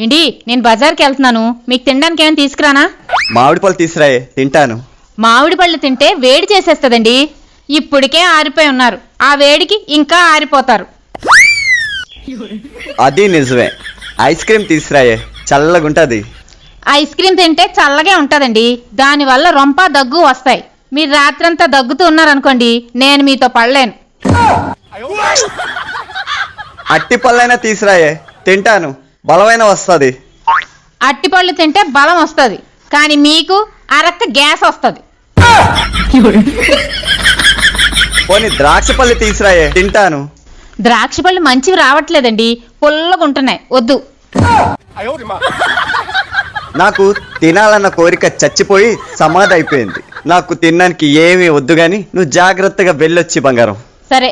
ఏంటి నేను బజార్కి వెళ్తున్నాను, మీకు తినడానికి ఏమైనా తీసుకురానా? మామిడి పళ్ళు తీసురాయే, తింటాను. మామిడి పళ్ళు తింటే వేడి చేసేస్తదండి. ఇప్పటికే ఆరిపోయి ఉన్నారు, ఆ వేడికి ఇంకా ఆరిపోతారు. అది నిజమే. ఐస్ క్రీమ్ తీసురాయే, చల్లగుంటది. ఐస్ క్రీమ్ తింటే చల్లగే ఉంటదండి, దానివల్ల రొంప దగ్గు వస్తాయి. మీరు రాత్రంతా దగ్గుతూ ఉన్నారనుకోండి, నేను మీతో పడలేను. అట్టి పళ్ళైనా తీసురాయే, తింటాను. బలమైన వస్తుంది. అట్టిపళ్ళు తింటే బలం వస్తుంది, కానీ మీకు అరక్క గ్యాస్ వస్తుంది. పోనీ ద్రాక్ష పళ్ళు తీసురాయే, తింటాను. ద్రాక్ష పళ్ళు మంచివి రావట్లేదండి, పుల్లగుంటున్నాయి, వద్దు. నాకు తినాలన్న కోరిక చచ్చిపోయి సమాధి అయిపోయింది. నాకు తినడానికి ఏమీ వద్దు గాని నువ్వు జాగ్రత్తగా వెళ్ళొచ్చి బంగారం. సరే.